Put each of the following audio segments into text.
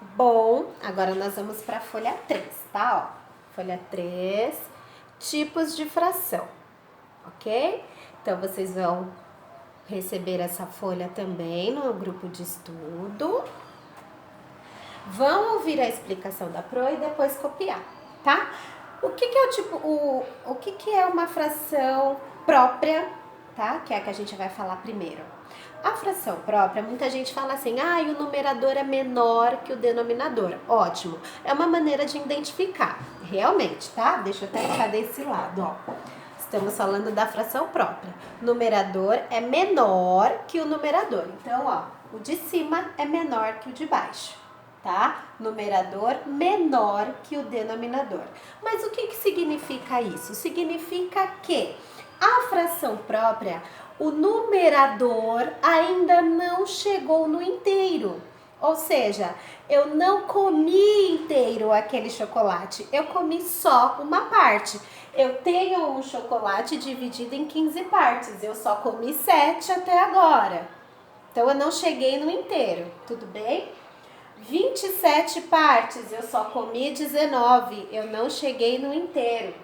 Bom, agora nós vamos para a folha 3, tá? Ó, folha 3, tipos de fração, ok? Então, vocês vão receber essa folha também no grupo de estudo. Vão ouvir a explicação da Pro e depois copiar, tá? O que é o tipo, o que é uma fração própria, tá? Que é a que a gente vai falar primeiro. A fração própria, muita gente fala assim, o numerador é menor que o denominador. Ótimo, é uma maneira de identificar, realmente, tá? Deixa eu até ficar desse lado, ó. Estamos falando da fração própria. Numerador é menor que o numerador. Então, ó, o de cima é menor que o de baixo, tá? Numerador menor que o denominador. Mas o que significa isso? Significa que a fração própria, o numerador ainda não chegou no inteiro. Ou seja, eu não comi inteiro aquele chocolate, eu comi só uma parte. Eu tenho um chocolate dividido em 15 partes, eu só comi 7 até agora. Então eu não cheguei no inteiro, tudo bem? 27 partes, eu só comi 19, eu não cheguei no inteiro.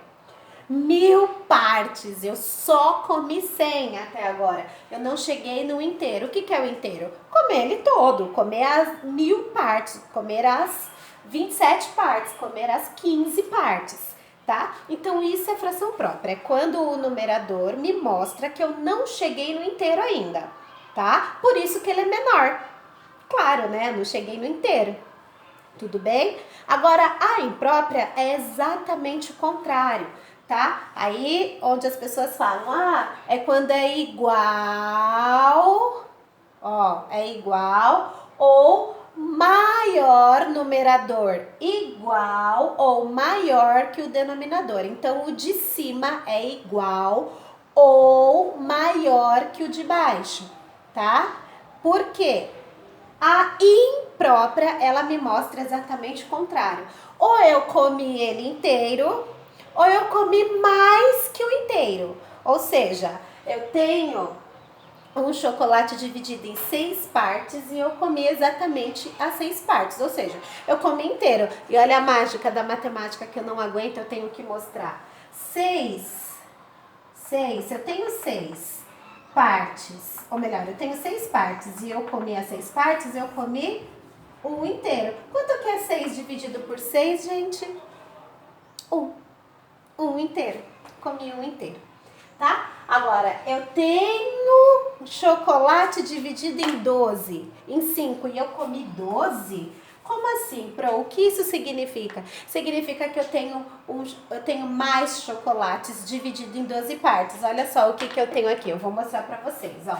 1000 partes, eu só comi 100 até agora, eu não cheguei no inteiro. O que é o inteiro? Comer ele todo, comer as 1000 partes, comer as 27 partes, comer as 15 partes, tá? Então isso é fração própria, é quando o numerador me mostra que eu não cheguei no inteiro ainda, tá? Por isso que ele é menor. Claro, né? Não cheguei no inteiro. Tudo bem? Agora, a imprópria é exatamente o contrário, tá? Aí, onde as pessoas falam, é quando é igual, ó, é igual ou maior numerador, igual ou maior que o denominador. Então, o de cima é igual ou maior que o de baixo, tá? Por quê? A imprópria, ela me mostra exatamente o contrário. Ou eu comi ele inteiro, ou eu comi mais que o inteiro. Ou seja, eu tenho um chocolate dividido em 6 partes e eu comi exatamente as 6 partes. Ou seja, eu comi inteiro. E olha a mágica da matemática que eu não aguento, eu tenho que mostrar. 6, eu tenho 6 partes, ou melhor, eu tenho 6 partes e eu comi as 6 partes, eu comi um inteiro. Quanto que é 6 dividido por 6, gente? 1. Um inteiro. Comi um inteiro, tá? Agora, eu tenho chocolate dividido em 12, em 5, e eu comi 12. Como assim, Pro? O que isso significa? Significa que eu tenho mais chocolates dividido em 12 partes. Olha só o que eu tenho aqui. Eu vou mostrar pra vocês, ó.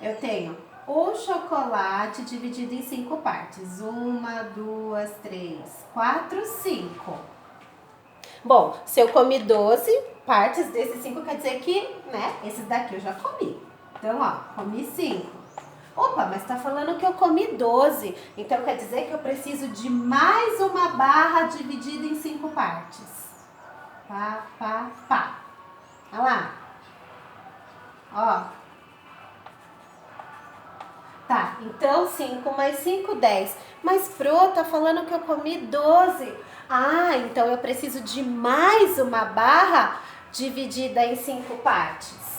Eu tenho um chocolate dividido em 5 partes. 1, 2, 3, 4, 5. Bom, se eu comi 12 partes desses 5, quer dizer que, né, esses daqui eu já comi. Então, ó, comi 5. Opa, mas tá falando que eu comi 12. Então quer dizer que eu preciso de mais uma barra dividida em 5 partes. Pá, pá, pá. Olha lá. Ó. Tá, então 5 mais 5, 10. Mas Pro, tá falando que eu comi 12. Então eu preciso de mais uma barra dividida em 5 partes.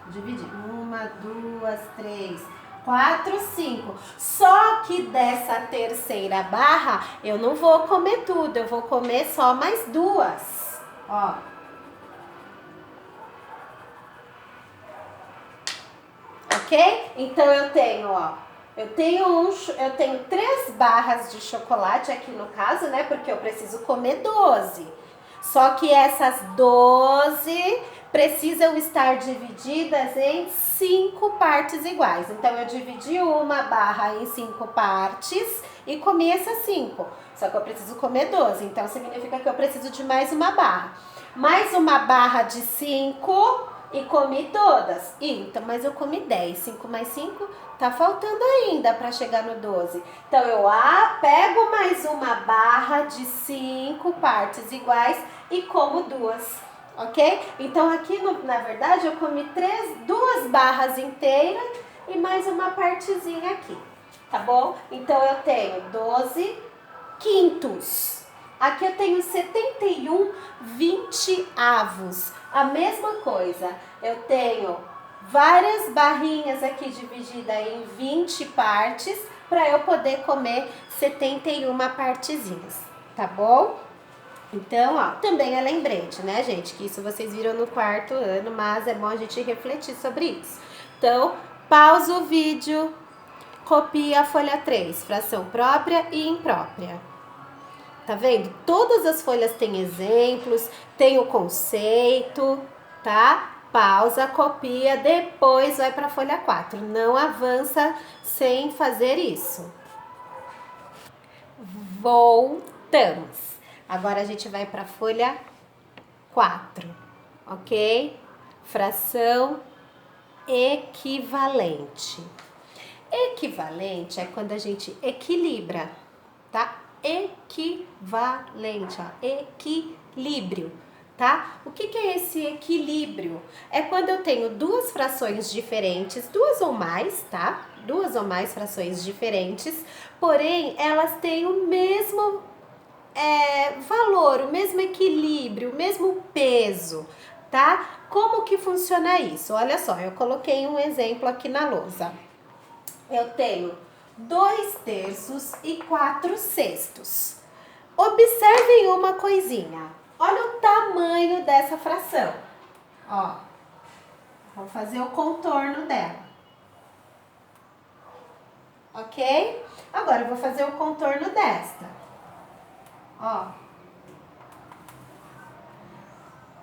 Dividir. 1, 2, 3, 4, 5. Só que dessa terceira barra, eu não vou comer tudo. Eu vou comer só mais 2. Ó. Ok? Então eu tenho, ó. Eu tenho 3 barras de chocolate aqui no caso, né? Porque eu preciso comer 12. Só que essas 12 precisam estar divididas em 5 partes iguais. Então, eu dividi uma barra em 5 partes e comi essas 5. Só que eu preciso comer 12. Então, significa que eu preciso de mais uma barra. Mais uma barra de 5 e comi todas. Então, mas eu comi 10. 5 mais 5, tá faltando ainda para chegar no 12. Então, eu pego mais uma barra de 5 partes iguais e como 2, ok? Então, aqui, na verdade, eu comi 2 barras inteiras e mais uma partezinha aqui. tá bom? Então eu tenho 12 quintos. Aqui eu tenho 71 vinteavos. A mesma coisa, eu tenho várias barrinhas aqui divididas em 20 partes para eu poder comer 71 partezinhas, tá bom? Então, ó, também é lembrete, né, gente? Que isso vocês viram no quarto ano, mas é bom a gente refletir sobre isso. Então, pausa o vídeo, copia a folha 3, fração própria e imprópria. Tá vendo? Todas as folhas têm exemplos, tem o conceito, tá? Pausa, copia, depois vai para a folha 4. Não avança sem fazer isso. Voltamos. Agora a gente vai para a folha 4, ok? Fração equivalente. Equivalente é quando a gente equilibra, tá? Equivalente, ó, equilíbrio, tá? O que é esse equilíbrio? É quando eu tenho duas frações diferentes, duas ou mais, tá? Duas ou mais frações diferentes, porém elas têm o mesmo valor, o mesmo equilíbrio, o mesmo peso, tá? Como que funciona isso? Olha só, eu coloquei um exemplo aqui na lousa. Eu tenho 2/3 e 4/6. Observem uma coisinha. Olha o tamanho dessa fração. Ó, vou fazer o contorno dela. Ok? Agora eu vou fazer o contorno desta. Ó.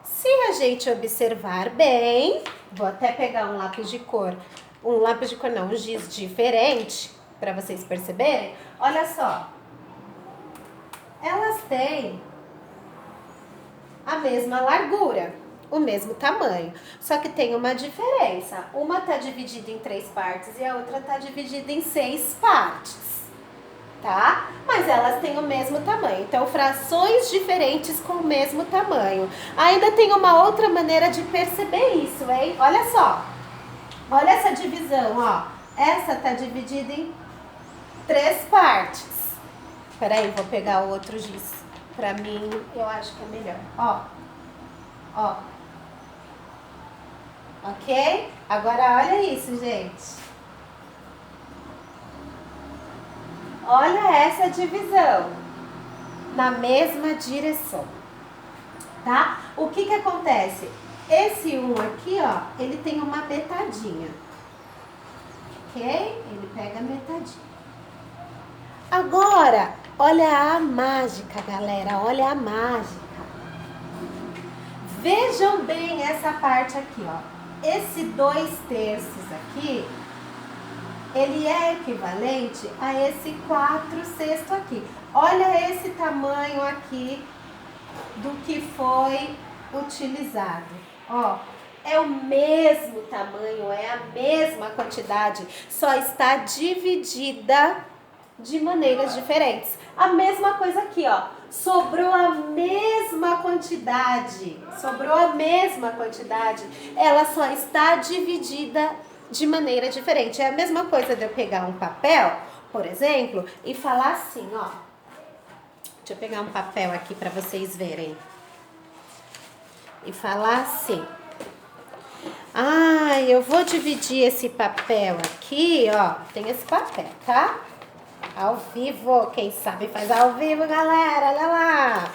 Se a gente observar bem, vou até pegar um lápis de cor não, um giz diferente, para vocês perceberem. Olha só, elas têm a mesma largura, o mesmo tamanho, só que tem uma diferença. Uma tá dividida em 3 partes e a outra tá dividida em 6 partes, tá? Mas elas têm o mesmo tamanho, então frações diferentes com o mesmo tamanho. Ainda tem uma outra maneira de perceber isso, hein? Olha só. Olha essa divisão, ó. Essa tá dividida em 3 partes. Peraí, vou pegar o outro giz. Pra mim, eu acho que é melhor. Ó. Ó. Ok? Agora olha isso, gente. Olha essa divisão. Na mesma direção. Tá? O que que acontece? Esse 1 aqui, ó, ele tem uma metadinha, ok? Ele pega a metadinha. Agora, olha a mágica, galera, olha a mágica. Vejam bem essa parte aqui, ó. Esse 2/3 aqui, ele é equivalente a esse 4/6 aqui. Olha esse tamanho aqui do que foi utilizado. Ó, é o mesmo tamanho, é a mesma quantidade, só está dividida de maneiras diferentes. A mesma coisa aqui, ó, sobrou a mesma quantidade, ela só está dividida de maneira diferente. É a mesma coisa de eu pegar um papel, por exemplo, e falar assim, ó. Deixa eu pegar um papel aqui para vocês verem. E falar assim, eu vou dividir esse papel aqui, ó, tem esse papel, tá? Ao vivo, quem sabe faz ao vivo, galera, olha lá.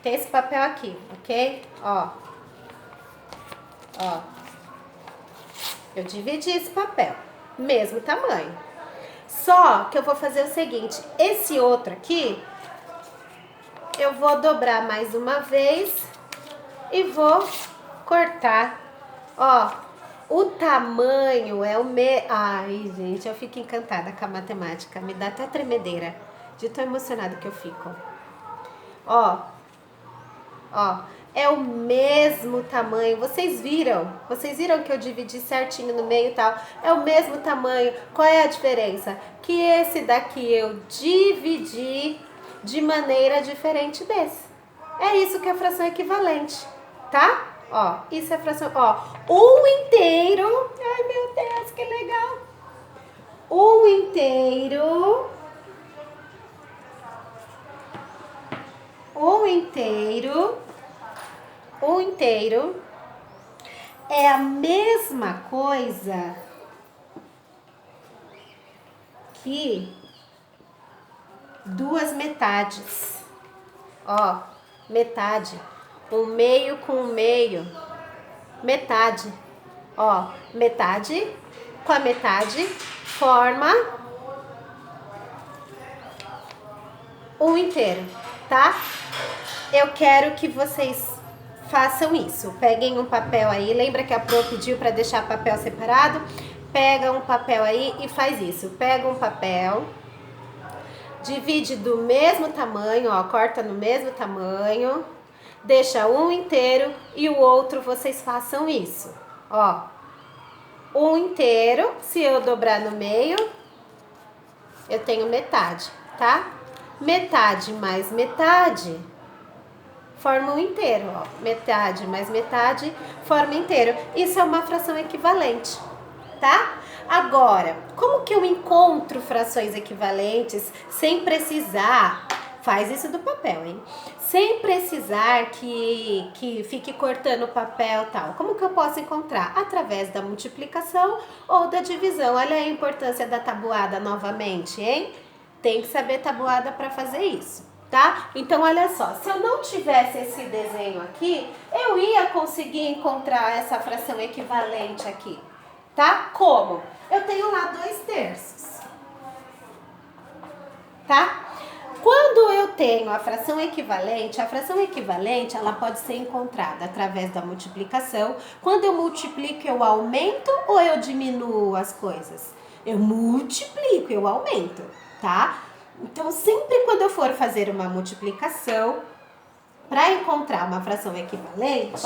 Tem esse papel aqui, ok? Ó, eu dividi esse papel, mesmo tamanho. Só que eu vou fazer o seguinte, esse outro aqui, eu vou dobrar mais uma vez e vou cortar, ó, o tamanho é o mesmo. Ai, gente, eu fico encantada com a matemática, me dá até tremedeira, de tão emocionada que eu fico. Ó, é o mesmo tamanho, vocês viram que eu dividi certinho no meio e tal, é o mesmo tamanho. Qual é a diferença? Que esse daqui eu dividi de maneira diferente desse. É isso que é fração equivalente. Tá? Ó, isso é fração, ó, 1 inteiro, ai meu Deus, que legal. Um inteiro. Um inteiro. Um inteiro é a mesma coisa que duas metades. Ó, metade. Um meio com um meio. Metade. Ó, metade com a metade forma um inteiro, tá? Eu quero que vocês façam isso. Peguem um papel aí. Lembra que a Pro pediu para deixar papel separado? Pega um papel aí e faz isso. Pega um papel, divide do mesmo tamanho, ó, corta no mesmo tamanho, deixa um inteiro e o outro vocês façam isso, ó. Um inteiro, se eu dobrar no meio, eu tenho metade, tá? Metade mais metade forma um inteiro, ó. Metade mais metade forma inteiro. Isso é uma fração equivalente, tá? Agora, como que eu encontro frações equivalentes sem precisar... Faz isso do papel, hein? Sem precisar que fique cortando o papel e tal. Como que eu posso encontrar? Através da multiplicação ou da divisão. Olha a importância da tabuada novamente, hein? Tem que saber tabuada para fazer isso, tá? Então, olha só. Se eu não tivesse esse desenho aqui, eu ia conseguir encontrar essa fração equivalente aqui, tá? Como? Eu tenho lá 2/3, tá? Quando eu tenho a fração equivalente ela pode ser encontrada através da multiplicação. Quando eu multiplico, eu aumento ou eu diminuo as coisas? Eu multiplico, eu aumento, tá? Então, sempre quando eu for fazer uma multiplicação, para encontrar uma fração equivalente,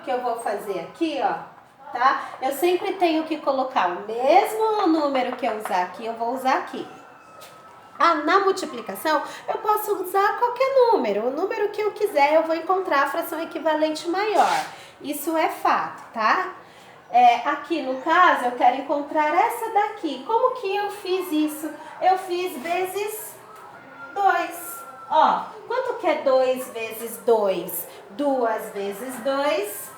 que eu vou fazer aqui, ó, tá? Eu sempre tenho que colocar o mesmo número que eu usar aqui, eu vou usar aqui. Na multiplicação, eu posso usar qualquer número. O número que eu quiser, eu vou encontrar a fração equivalente maior. Isso é fato, tá? Aqui no caso, eu quero encontrar essa daqui. Como que eu fiz isso? Eu fiz vezes 2. Ó, quanto que é 2 vezes 2? 2 vezes 2,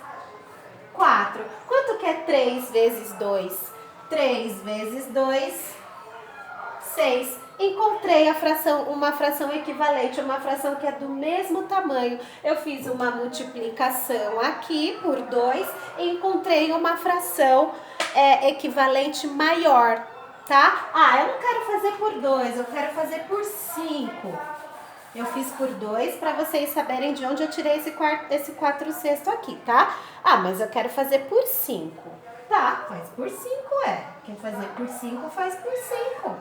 4. Quanto que é 3 vezes 2? 3 vezes 2, 6. Encontrei uma fração equivalente, uma fração que é do mesmo tamanho. Eu fiz uma multiplicação aqui por 2 e encontrei uma fração equivalente maior, tá? Eu não quero fazer por 2, eu quero fazer por 5. Eu fiz por 2 para vocês saberem de onde eu tirei esse 4/6 aqui, tá? Mas eu quero fazer por 5. Tá, faz por 5, Quer fazer por 5, faz por 5.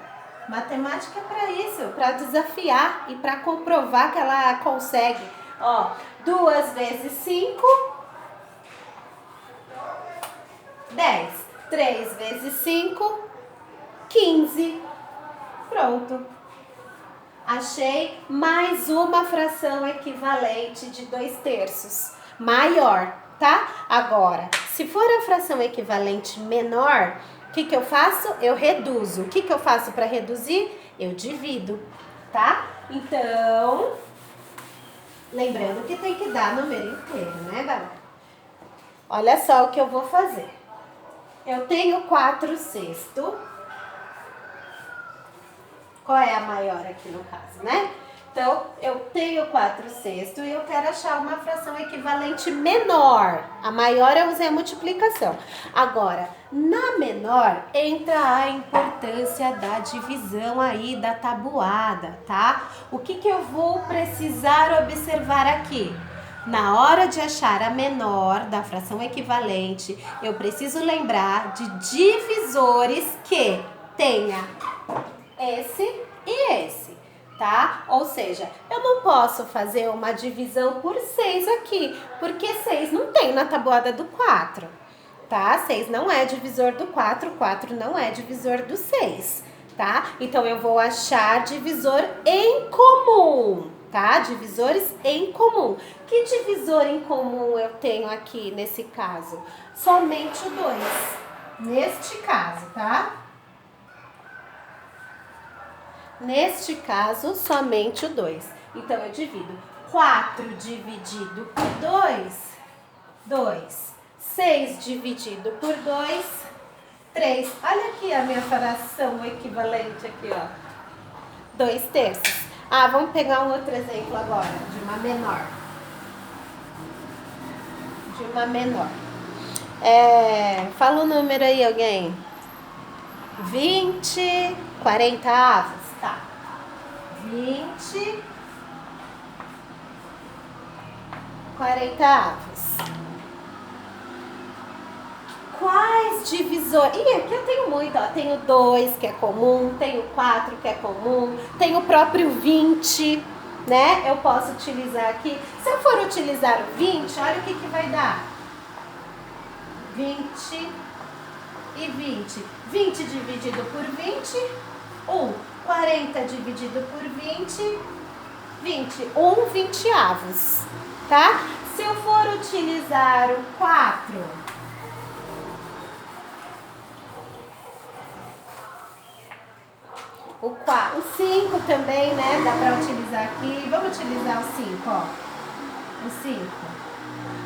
Matemática é para isso, para desafiar e para comprovar que ela consegue. Ó, 2 vezes 5, 10. 3 vezes 5, 15. Pronto. Achei mais uma fração equivalente de 2/3. Maior, tá? Agora, se for a fração equivalente menor... O que eu faço? Eu reduzo. O que eu faço para reduzir? Eu divido, tá? Então, lembrando que tem que dar número inteiro, né, galera? Olha só o que eu vou fazer. Eu tenho 4/6. Qual é a maior aqui no caso, né? Então, eu tenho 4/6 e eu quero achar uma fração equivalente menor. A maior eu usei a multiplicação. Agora, na menor, entra a importância da divisão aí, da tabuada, tá? O que eu vou precisar observar aqui? Na hora de achar a menor da fração equivalente, eu preciso lembrar de divisores que tenha esse e esse, tá? Ou seja, eu não posso fazer uma divisão por 6 aqui, porque 6 não tem na tabuada do 4, tá? 6 não é divisor do 4, 4 não é divisor do 6, tá? Então, eu vou achar divisor em comum, tá? Divisores em comum. Que divisor em comum eu tenho aqui nesse caso? Somente o 2, neste caso, tá? Neste caso, somente o 2. Então, eu divido 4 dividido por 2, 2. 6 dividido por 2, 3. Olha aqui a minha fração equivalente aqui, ó. 2/3. Ah, vamos pegar um outro exemplo agora, de uma menor. De uma menor. Fala o número aí, alguém. 20 40avos. Tá. 20 40avos. Quais divisores? Ih, aqui eu tenho muito, ó. Tenho 2, que é comum, tenho 4, que é comum, tenho o próprio 20, né? Eu posso utilizar aqui. Se eu for utilizar o 20, olha o que vai dar. 20 e 20. 20 dividido por 20, 1. 40 dividido por 20, 20. 1 20avos, tá? Se eu for utilizar o 4, o 5 também, né? Dá pra utilizar aqui. Vamos utilizar o 5, ó. O 5.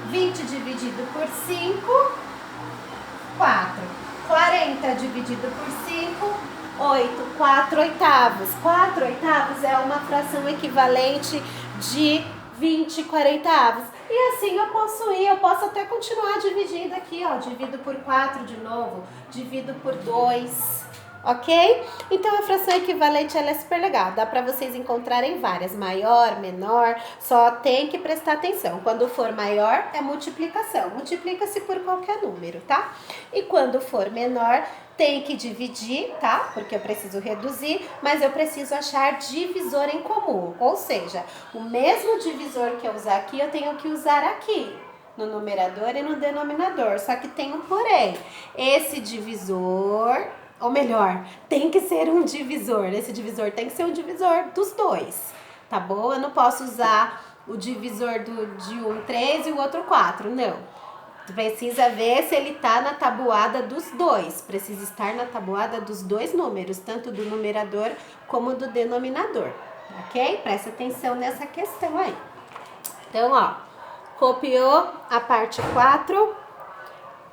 20 dividido por 5, 4. 40 dividido por 5, 8. 4 oitavos. 4 oitavos é uma fração equivalente de 20 40avos. E assim eu posso até continuar dividindo aqui, ó. Divido por 4 de novo. Divido por 2. Ok? Então a fração equivalente ela é super legal, dá para vocês encontrarem várias, maior, menor, só tem que prestar atenção. Quando for maior é multiplicação, multiplica-se por qualquer número, tá? E quando for menor tem que dividir, tá? Porque eu preciso reduzir, mas eu preciso achar divisor em comum, ou seja, o mesmo divisor que eu usar aqui eu tenho que usar aqui. No numerador e no denominador, só que tem um porém, esse divisor... Ou melhor, tem que ser um divisor. Esse divisor tem que ser um divisor dos dois, tá bom? Eu não posso usar o divisor de um 3 e o outro 4, não. Precisa ver se ele tá na tabuada dos dois. Precisa estar na tabuada dos dois números, tanto do numerador como do denominador, ok? Presta atenção nessa questão aí. Então, ó, copiou a parte 4,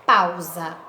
pausa.